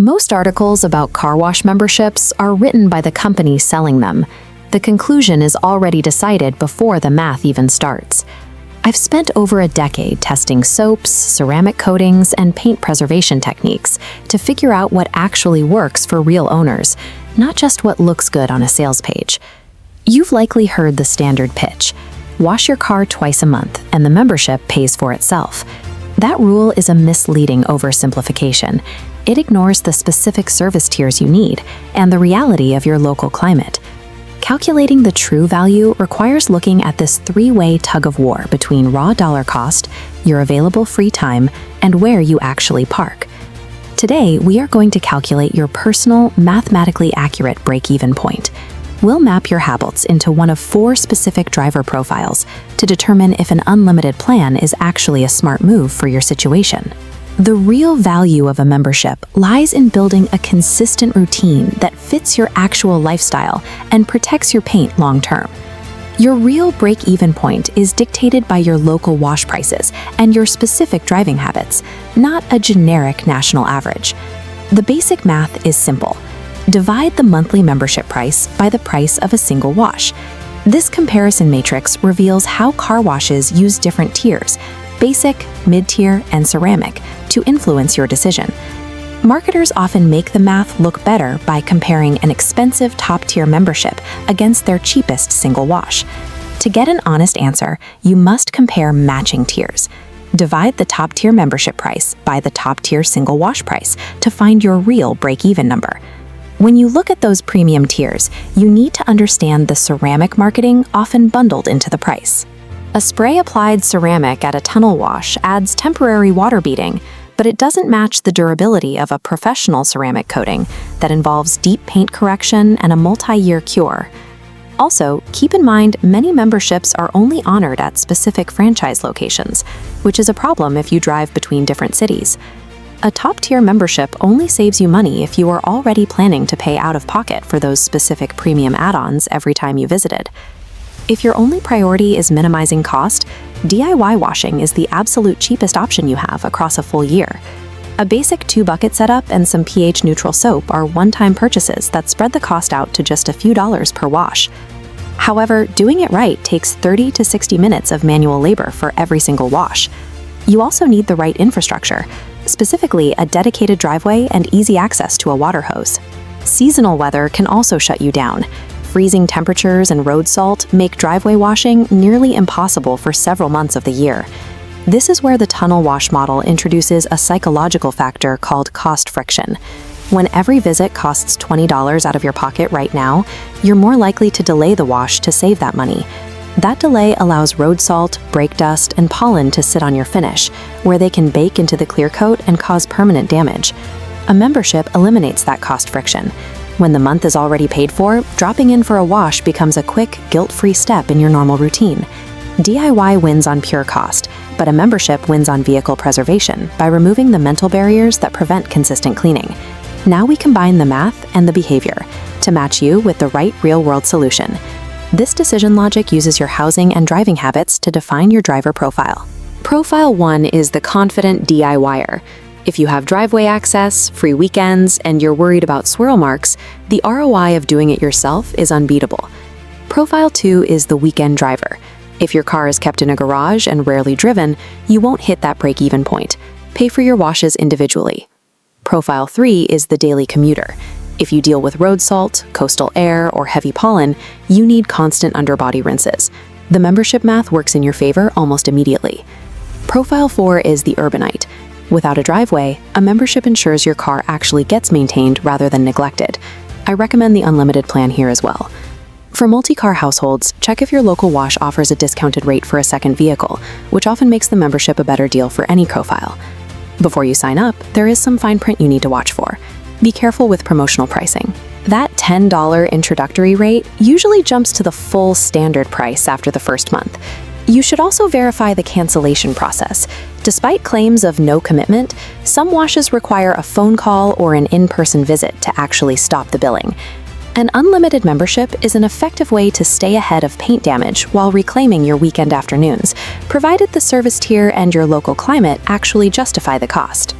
Most articles about car wash memberships are written by the company selling them. The conclusion is already decided before the math even starts. I've spent over a decade testing soaps, ceramic coatings, and paint preservation techniques to figure out what actually works for real owners, not just what looks good on a sales page. You've likely heard the standard pitch: wash your car twice a month and the membership pays for itself. That rule is a misleading oversimplification. It ignores the specific service tiers you need and the reality of your local climate. Calculating the true value requires looking at this three-way tug-of-war between raw dollar cost, your available free time, and where you actually park. Today, we are going to calculate your personal, mathematically accurate break-even point. We'll map your habits into one of 4 specific driver profiles to determine if an unlimited plan is actually a smart move for your situation. The real value of a membership lies in building a consistent routine that fits your actual lifestyle and protects your paint long-term. Your real break-even point is dictated by your local wash prices and your specific driving habits, not a generic national average. The basic math is simple. Divide the monthly membership price by the price of a single wash. This comparison matrix reveals how car washes use different tiers, basic, mid-tier, and ceramic, to influence your decision. Marketers often make the math look better by comparing an expensive top-tier membership against their cheapest single wash. To get an honest answer, you must compare matching tiers. Divide the top-tier membership price by the top-tier single wash price to find your real break-even number. When you look at those premium tiers, you need to understand the ceramic marketing often bundled into the price. A spray-applied ceramic at a tunnel wash adds temporary water beading, but it doesn't match the durability of a professional ceramic coating that involves deep paint correction and a multi-year cure. Also, keep in mind many memberships are only honored at specific franchise locations, which is a problem if you drive between different cities. A top-tier membership only saves you money if you are already planning to pay out of pocket for those specific premium add-ons every time you visited. If your only priority is minimizing cost, DIY washing is the absolute cheapest option you have across a full year. A basic 2-bucket setup and some pH-neutral soap are one-time purchases that spread the cost out to just a few dollars per wash. However, doing it right takes 30 to 60 minutes of manual labor for every single wash. You also need the right infrastructure, specifically a dedicated driveway and easy access to a water hose. Seasonal weather can also shut you down. Freezing temperatures and road salt make driveway washing nearly impossible for several months of the year. This is where the tunnel wash model introduces a psychological factor called cost friction. When every visit costs $20 out of your pocket right now, you're more likely to delay the wash to save that money. That delay allows road salt, brake dust, and pollen to sit on your finish, where they can bake into the clear coat and cause permanent damage. A membership eliminates that cost friction. When the month is already paid for, dropping in for a wash becomes a quick, guilt-free step in your normal routine. DIY wins on pure cost, but a membership wins on vehicle preservation by removing the mental barriers that prevent consistent cleaning. Now we combine the math and the behavior to match you with the right real-world solution. This decision logic uses your housing and driving habits to define your driver profile. Profile 1 is the confident DIYer. If you have driveway access, free weekends, and you're worried about swirl marks, the ROI of doing it yourself is unbeatable. Profile 2 is the weekend driver. If your car is kept in a garage and rarely driven, you won't hit that break-even point. Pay for your washes individually. Profile 3 is the daily commuter. If you deal with road salt, coastal air, or heavy pollen, you need constant underbody rinses. The membership math works in your favor almost immediately. Profile 4 is the urbanite. Without a driveway, a membership ensures your car actually gets maintained rather than neglected. I recommend the unlimited plan here as well. For multi-car households, check if your local wash offers a discounted rate for a second vehicle, which often makes the membership a better deal for any profile. Before you sign up, there is some fine print you need to watch for. Be careful with promotional pricing. That $10 introductory rate usually jumps to the full standard price after the first month. You should also verify the cancellation process. Despite claims of no commitment, some washes require a phone call or an in-person visit to actually stop the billing. An unlimited membership is an effective way to stay ahead of paint damage while reclaiming your weekend afternoons, provided the service tier and your local climate actually justify the cost.